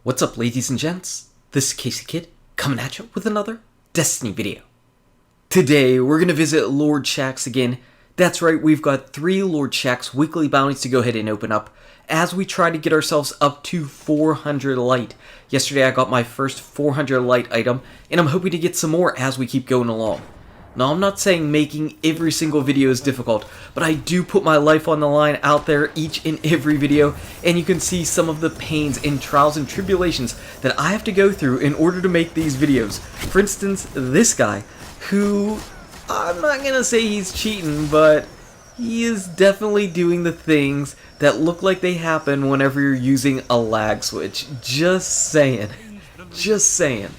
What's up, ladies and gents? This is KSigKid coming at you with another Destiny video. Today, we're going to visit Lord Shaxx again. That's right, we've got 3 Lord Shaxx weekly bounties to go ahead and open up as we try to get ourselves up to 400 light. Yesterday, I got my first 400 light item, and I'm hoping to get some more as we keep going along. Now, I'm not saying making every single video is difficult, but I do put my life on the line out there each and every video, and you can see some of the pains and trials and tribulations that I have to go through in order to make these videos. For instance, this guy, who, I'm not gonna say he's cheating, but he is definitely doing the things that look like they happen whenever you're using a lag switch. Just saying. Just saying.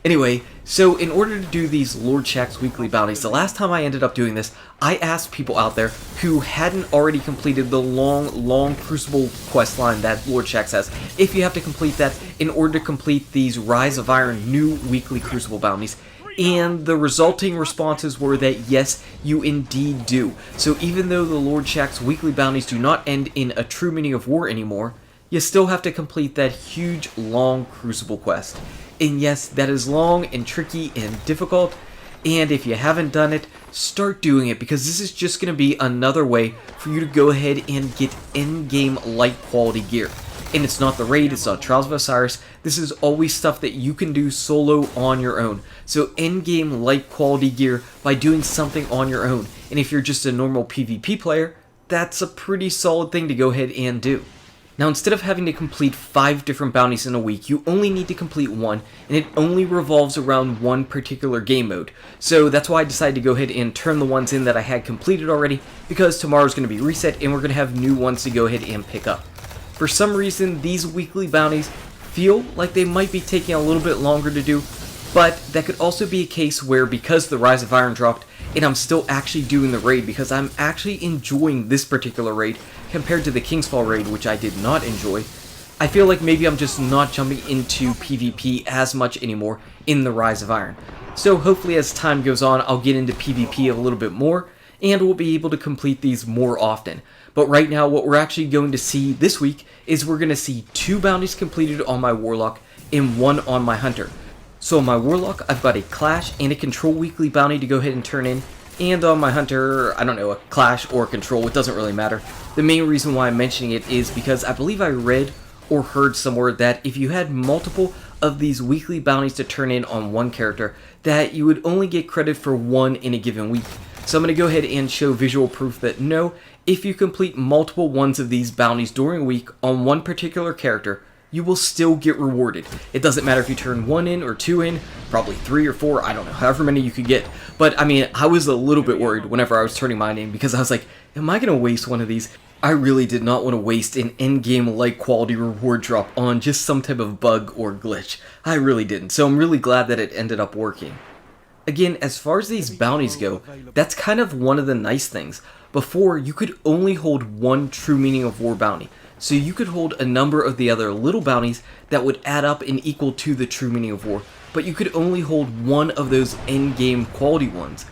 Anyway, so in order to do these Lord Shaxx weekly bounties, the last time I ended up doing this, I asked people out there who hadn't already completed the long Crucible quest line that Lord Shaxx has, if you have to complete that in order to complete these Rise of Iron new weekly Crucible bounties. And the resulting responses were that yes, you indeed do. So even though the Lord Shaxx weekly bounties do not end in a true meaning of war anymore, you still have to complete that huge long Crucible quest. And yes, that is long and tricky and difficult, and if you haven't done it, start doing it, because this is just going to be another way for you to go ahead and get in-game light quality gear. And it's not the raid, it's not Trials of Osiris, this is always stuff that you can do solo on your own. So in-game light quality gear by doing something on your own. And if you're just a normal PvP player, that's a pretty solid thing to go ahead and do. Now, instead of having to complete 5 different bounties in a week, you only need to complete 1, and it only revolves around one particular game mode. So that's why I decided to go ahead and turn the ones in that I had completed already, because tomorrow's going to be reset and we're going to have new ones to go ahead and pick up. For some reason, these weekly bounties feel like they might be taking a little bit longer to do, but that could also be a case where, because the Rise of Iron dropped, and I'm still actually doing the raid because I'm actually enjoying this particular raid compared to the Kingsfall raid, which I did not enjoy. I feel like maybe I'm just not jumping into PvP as much anymore in the Rise of Iron. So hopefully as time goes on, I'll get into PvP a little bit more, and we'll be able to complete these more often. But right now, what we're actually going to see this week is we're going to see 2 bounties completed on my Warlock and 1 on my Hunter. So on my Warlock, I've got a Clash and a Control weekly bounty to go ahead and turn in. And on my Hunter, I don't know, a Clash or Control, it doesn't really matter. The main reason why I'm mentioning it is because I believe I read or heard somewhere that if you had multiple of these weekly bounties to turn in on one character, that you would only get credit for 1 in a given week. So I'm going to go ahead and show visual proof that no, if you complete multiple ones of these bounties during a week on one particular character, you will still get rewarded. It doesn't matter if you turn 1 in or 2 in, probably 3 or 4, I don't know, however many you could get. But I mean, I was a little bit worried whenever I was turning mine in, because I was like, am I going to waste one of these? I really did not want to waste an in-game light quality reward drop on just some type of bug or glitch. I really didn't, so I'm really glad that it ended up working. Again, as far as these bounties go, that's kind of one of the nice things. Before, you could only hold 1 true meaning of war bounty. So you could hold a number of the other little bounties that would add up and equal to the true meaning of war, but you could only hold 1 of those end-game quality ones.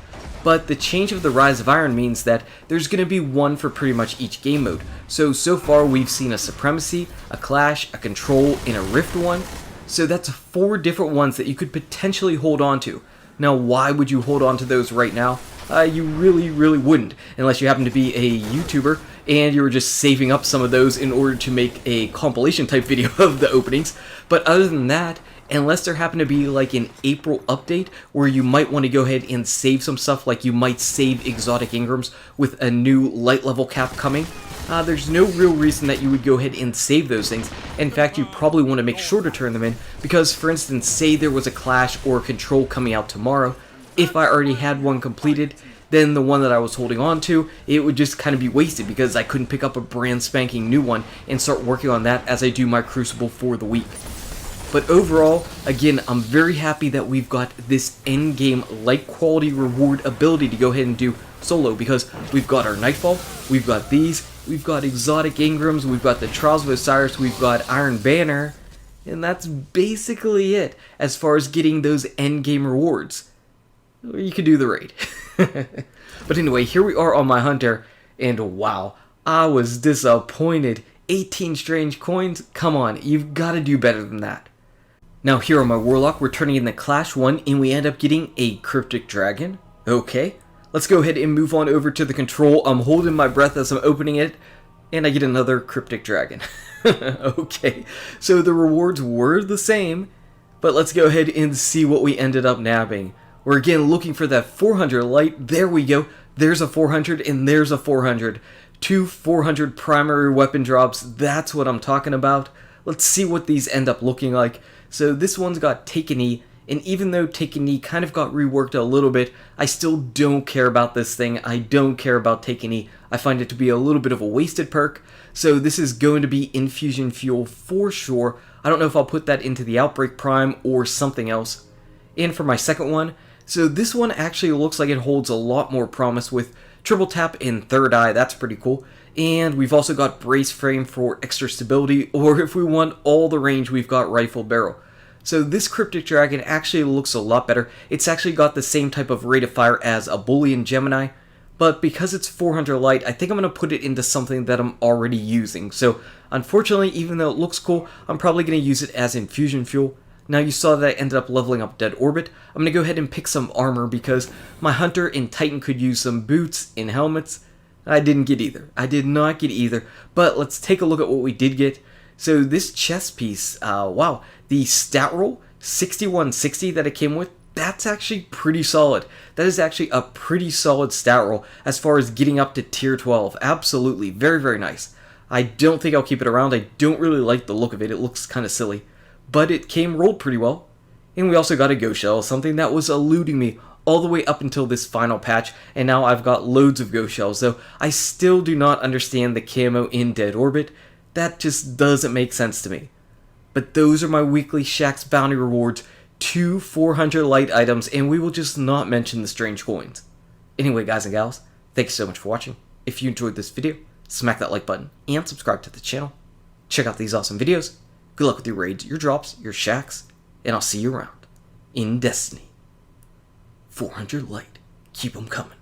But the change of the Rise of Iron means that there's going to be 1 for pretty much each game mode. So far we've seen a Supremacy, a Clash, a Control, and a Rift one. So that's 4 different ones that you could potentially hold on to. Now, why would you hold on to those right now? You really wouldn't, unless you happen to be a YouTuber and you were just saving up some of those in order to make a compilation type video of the openings. But other than that, unless there happened to be like an April update where you might want to go ahead and save some stuff, like you might save exotic Ingrams with a new light level cap coming, there's no real reason that you would go ahead and save those things. In fact, you probably want to make sure to turn them in, because for instance, say there was a Clash or a Control coming out tomorrow, if I already had one completed, then the one that I was holding on to, it would just kind of be wasted because I couldn't pick up a brand spanking new one and start working on that as I do my Crucible for the week. But overall, again, I'm very happy that we've got this end-game light quality reward ability to go ahead and do solo, because we've got our Nightfall, we've got these, we've got exotic Ingrams, we've got the Trials of Osiris, we've got Iron Banner, and that's basically it as far as getting those end-game rewards. Or you could do the raid. But anyway, here we are on my Hunter, and wow, I was disappointed 18 strange coins? Come on, you've got to do better than that. Now here on my Warlock, we're turning in the Clash 1, and we end up getting a Cryptic Dragon. Okay, let's go ahead and move on over to the Control. I'm holding my breath as I'm opening it, and I get another Cryptic Dragon. Okay, so the rewards were the same, but let's go ahead and see what we ended up nabbing. We're again looking for that 400 light. There we go. There's a 400 and there's a 400. Two 400 primary weapon drops. That's what I'm talking about. Let's see what these end up looking like. So this one's got Take a Knee, and even though Take a Knee kind of got reworked a little bit, I still don't care about this thing. I don't care about Take a Knee. I find it to be a little bit of a wasted perk. So this is going to be Infusion Fuel for sure. I don't know if I'll put that into the Outbreak Prime or something else. And for my second one, so this one actually looks like it holds a lot more promise with Triple Tap and Third Eye. That's pretty cool. And we've also got Brace Frame for extra stability, or if we want all the range, we've got Rifle Barrel. So this Cryptic Dragon actually looks a lot better. It's actually got the same type of rate of fire as a Bullion Gemini, but because it's 400 light, I think I'm going to put it into something that I'm already using. So unfortunately, even though it looks cool, I'm probably going to use it as Infusion Fuel. Now you saw that I ended up leveling up Dead Orbit. I'm going to go ahead and pick some armor because my Hunter and Titan could use some boots and helmets. I didn't get either. I did not get either. But let's take a look at what we did get. So this chest piece, wow, the stat roll, 6160 that it came with, that's actually pretty solid. That is actually a pretty solid stat roll as far as getting up to tier 12. Absolutely, very, very nice. I don't think I'll keep it around. I don't really like the look of it. It looks kind of silly. But it came rolled pretty well. And we also got a Ghost Shell, something that was eluding me all the way up until this final patch, and now I've got loads of Ghost Shells, though I still do not understand the camo in Dead Orbit. That just doesn't make sense to me. But those are my weekly Shaxx bounty rewards, 2 400 light items, and we will just not mention the strange coins. Anyway, guys and gals, thank you so much for watching. If you enjoyed this video, smack that like button and subscribe to the channel. Check out these awesome videos. Good luck with your raids, your drops, your Shaxx, and I'll see you around in Destiny. 400 light. Keep them coming.